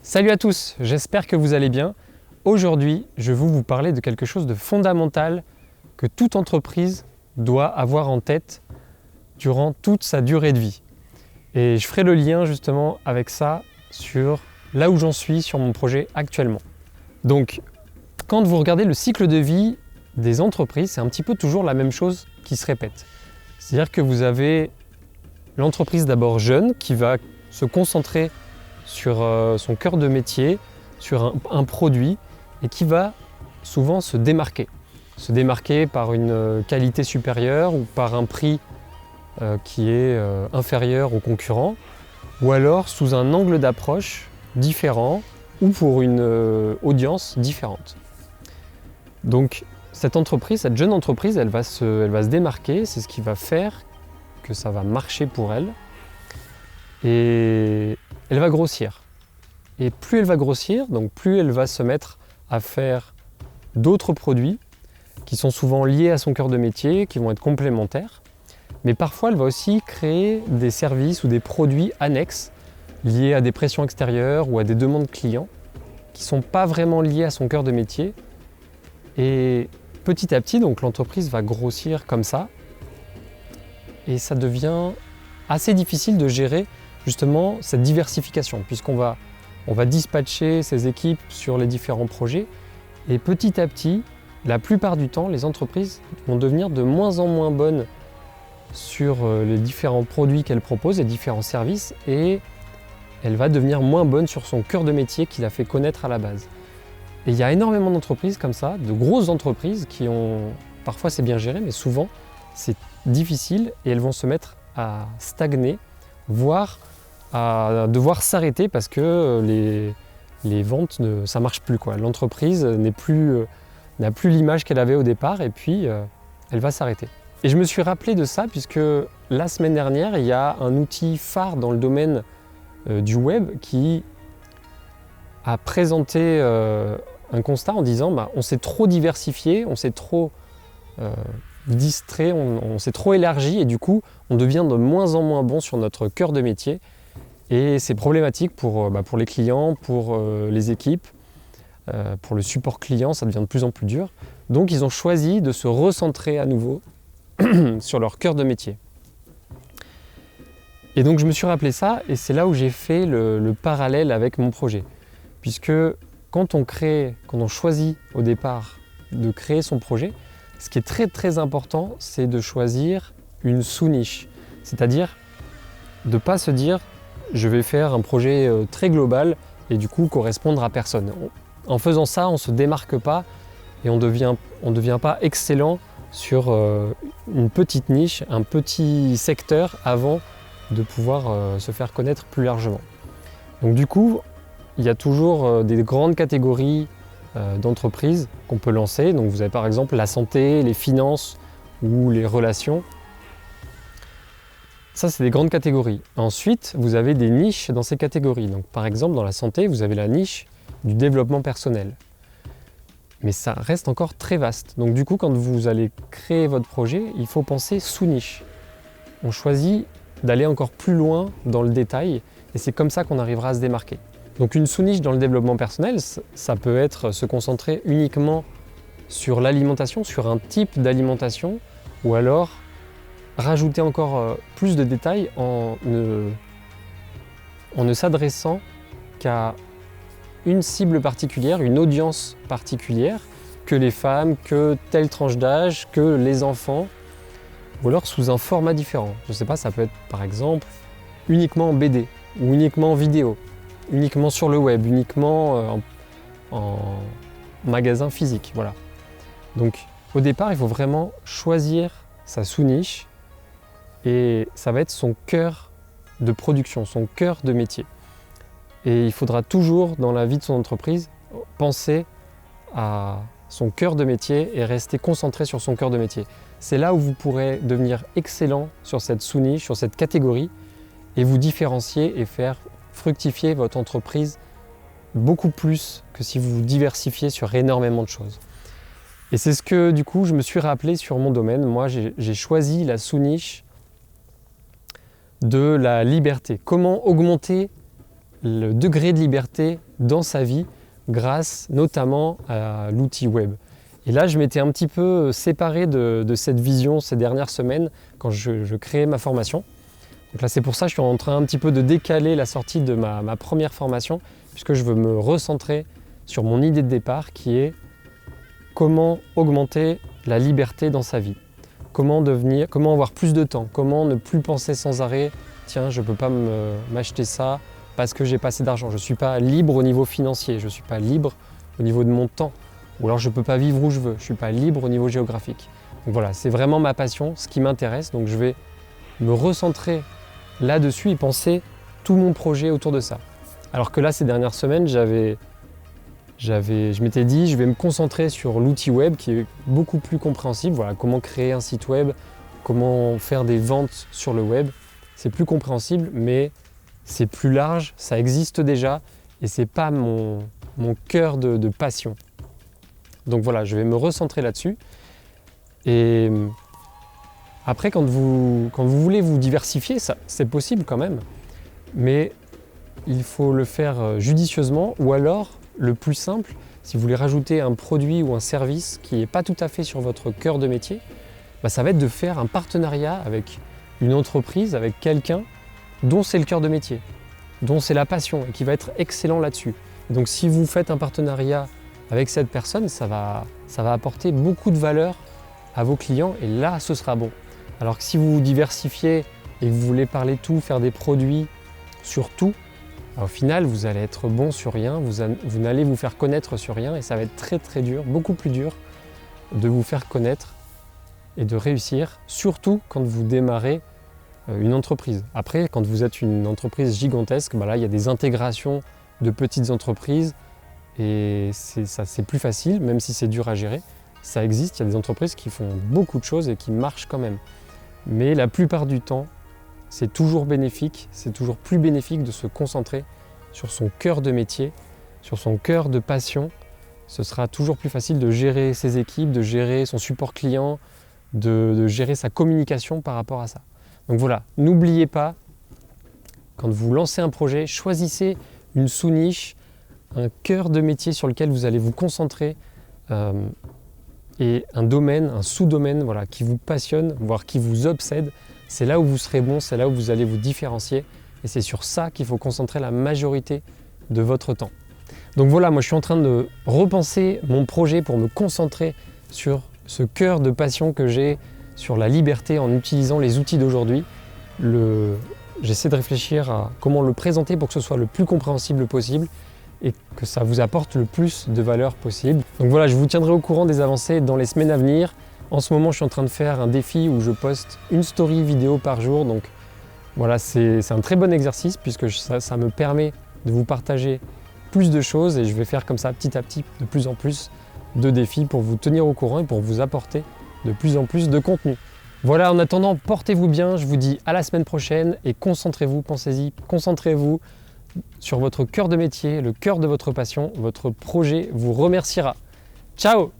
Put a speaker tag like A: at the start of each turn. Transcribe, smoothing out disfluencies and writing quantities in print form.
A: Salut à tous, j'espère que vous allez bien. Aujourd'hui, je vais vous parler de quelque chose de fondamental que toute entreprise doit avoir en tête durant toute sa durée de vie. Et je ferai le lien justement avec ça sur là où j'en suis sur mon projet actuellement. Donc, quand vous regardez le cycle de vie des entreprises, c'est un petit peu toujours la même chose qui se répète. C'est-à-dire que vous avez l'entreprise d'abord jeune qui va se concentrer sur son cœur de métier, sur un produit et qui va souvent se démarquer. Se démarquer par une qualité supérieure ou par un prix qui est inférieur aux concurrents ou alors sous un angle d'approche différent ou pour une audience différente. Donc cette jeune entreprise, elle va se démarquer, c'est ce qui va faire que ça va marcher pour elle et elle va grossir. Et plus elle va grossir, donc plus elle va se mettre à faire d'autres produits qui sont souvent liés à son cœur de métier, qui vont être complémentaires. Mais parfois, elle va aussi créer des services ou des produits annexes liés à des pressions extérieures ou à des demandes clients qui ne sont pas vraiment liés à son cœur de métier. Et petit à petit, donc, l'entreprise va grossir comme ça. Et ça devient assez difficile de gérer justement cette diversification, puisqu'on va dispatcher ces équipes sur les différents projets. Et petit à petit, la plupart du temps, les entreprises vont devenir de moins en moins bonnes sur les différents produits qu'elles proposent, les différents services, et elle va devenir moins bonne sur son cœur de métier qui l'a fait connaître à la base. Et il y a énormément d'entreprises comme ça, de grosses entreprises qui ont, parfois c'est bien géré, mais souvent c'est difficile et elles vont se mettre à stagner, voire à devoir s'arrêter parce que les ventes, ça ne marche plus, quoi. L'entreprise n'a plus l'image qu'elle avait au départ et puis elle va s'arrêter. Et je me suis rappelé de ça puisque la semaine dernière, il y a un outil phare dans le domaine du web qui a présenté un constat en disant on s'est trop diversifié, on s'est trop distrait, on s'est trop élargi et du coup on devient de moins en moins bon sur notre cœur de métier et c'est problématique pour les clients, pour les équipes, pour le support client, ça devient de plus en plus dur. Donc ils ont choisi de se recentrer à nouveau sur leur cœur de métier. Et donc je me suis rappelé ça et c'est là où j'ai fait le parallèle avec mon projet. Puisque quand on choisit au départ de créer son projet, ce qui est très très important, c'est de choisir une sous-niche. C'est-à-dire de ne pas se dire je vais faire un projet très global et du coup correspondre à personne. En faisant ça, on ne se démarque pas et on devient pas excellent sur une petite niche, un petit secteur avant de pouvoir se faire connaître plus largement. Donc du coup, il y a toujours des grandes catégories d'entreprises qu'on peut lancer. Donc vous avez par exemple la santé, les finances ou les relations. Ça, c'est des grandes catégories. Ensuite, vous avez des niches dans ces catégories. Donc par exemple, dans la santé, vous avez la niche du développement personnel. Mais ça reste encore très vaste. Donc du coup, quand vous allez créer votre projet, il faut penser sous-niche. On choisit d'aller encore plus loin dans le détail et c'est comme ça qu'on arrivera à se démarquer. Donc une sous-niche dans le développement personnel, ça peut être se concentrer uniquement sur l'alimentation, sur un type d'alimentation, ou alors rajouter encore plus de détails en ne s'adressant qu'à une cible particulière, une audience particulière, que les femmes, que telle tranche d'âge, que les enfants, ou alors sous un format différent. Je ne sais pas, ça peut être par exemple uniquement en BD, ou uniquement en vidéo, uniquement sur le web, uniquement en magasin physique, voilà. Donc au départ, il faut vraiment choisir sa sous-niche et ça va être son cœur de production, son cœur de métier. Et il faudra toujours, dans la vie de son entreprise, penser à son cœur de métier et rester concentré sur son cœur de métier. C'est là où vous pourrez devenir excellent sur cette sous-niche, sur cette catégorie, et vous différencier et faire fructifier votre entreprise beaucoup plus que si vous vous diversifiez sur énormément de choses. Et c'est ce que du coup je me suis rappelé sur mon domaine. Moi j'ai choisi la sous-niche de la liberté. Comment augmenter le degré de liberté dans sa vie grâce notamment à l'outil web. Et là, je m'étais un petit peu séparé de cette vision ces dernières semaines quand je créais ma formation. Donc là, c'est pour ça que je suis en train un petit peu de décaler la sortie de ma première formation, puisque je veux me recentrer sur mon idée de départ qui est comment augmenter la liberté dans sa vie. Comment avoir plus de temps, comment ne plus penser sans arrêt, tiens, je ne peux pas m'acheter ça parce que j'ai pas assez d'argent. Je ne suis pas libre au niveau financier, je ne suis pas libre au niveau de mon temps. Ou alors je ne peux pas vivre où je veux, je ne suis pas libre au niveau géographique. Donc voilà, c'est vraiment ma passion, ce qui m'intéresse. Donc je vais me recentrer là-dessus et penser tout mon projet autour de ça. Alors que là, ces dernières semaines, je m'étais dit, je vais me concentrer sur l'outil web qui est beaucoup plus compréhensible. Voilà, comment créer un site web, comment faire des ventes sur le web. C'est plus compréhensible, mais c'est plus large, ça existe déjà et c'est pas mon cœur de passion. Donc voilà, je vais me recentrer là-dessus. Et après, quand vous voulez vous diversifier, c'est possible quand même, mais il faut le faire judicieusement ou alors, le plus simple, si vous voulez rajouter un produit ou un service qui n'est pas tout à fait sur votre cœur de métier, ça va être de faire un partenariat avec une entreprise, avec quelqu'un dont c'est le cœur de métier, dont c'est la passion et qui va être excellent là-dessus. Donc si vous faites un partenariat avec cette personne, ça va apporter beaucoup de valeur à vos clients et là, ce sera bon. Alors que si vous vous diversifiez et que vous voulez parler tout, faire des produits sur tout, au final, vous allez être bon sur rien, vous n'allez vous faire connaître sur rien et ça va être très très dur, beaucoup plus dur de vous faire connaître et de réussir, surtout quand vous démarrez une entreprise. Après, quand vous êtes une entreprise gigantesque, là, il y a des intégrations de petites entreprises et c'est plus facile, même si c'est dur à gérer. Ça existe, il y a des entreprises qui font beaucoup de choses et qui marchent quand même. Mais la plupart du temps, c'est toujours bénéfique, c'est toujours plus bénéfique de se concentrer sur son cœur de métier, sur son cœur de passion. Ce sera toujours plus facile de gérer ses équipes, de gérer son support client, de gérer sa communication par rapport à ça. Donc voilà, n'oubliez pas, quand vous lancez un projet, choisissez une sous-niche, un cœur de métier sur lequel vous allez vous concentrer et un domaine, un sous-domaine qui vous passionne, voire qui vous obsède. C'est là où vous serez bon, c'est là où vous allez vous différencier et c'est sur ça qu'il faut concentrer la majorité de votre temps. Donc voilà, moi je suis en train de repenser mon projet pour me concentrer sur ce cœur de passion que j'ai, sur la liberté en utilisant les outils d'aujourd'hui. J'essaie de réfléchir à comment le présenter pour que ce soit le plus compréhensible possible et que ça vous apporte le plus de valeur possible. Donc voilà, je vous tiendrai au courant des avancées dans les semaines à venir. En ce moment, je suis en train de faire un défi où je poste une story vidéo par jour. Donc voilà, c'est un très bon exercice puisque ça me permet de vous partager plus de choses et je vais faire comme ça petit à petit de plus en plus de défis pour vous tenir au courant et pour vous apporter de plus en plus de contenu. Voilà, en attendant, portez-vous bien, je vous dis à la semaine prochaine et concentrez-vous, pensez-y, concentrez-vous sur votre cœur de métier, le cœur de votre passion, votre projet vous remerciera. Ciao!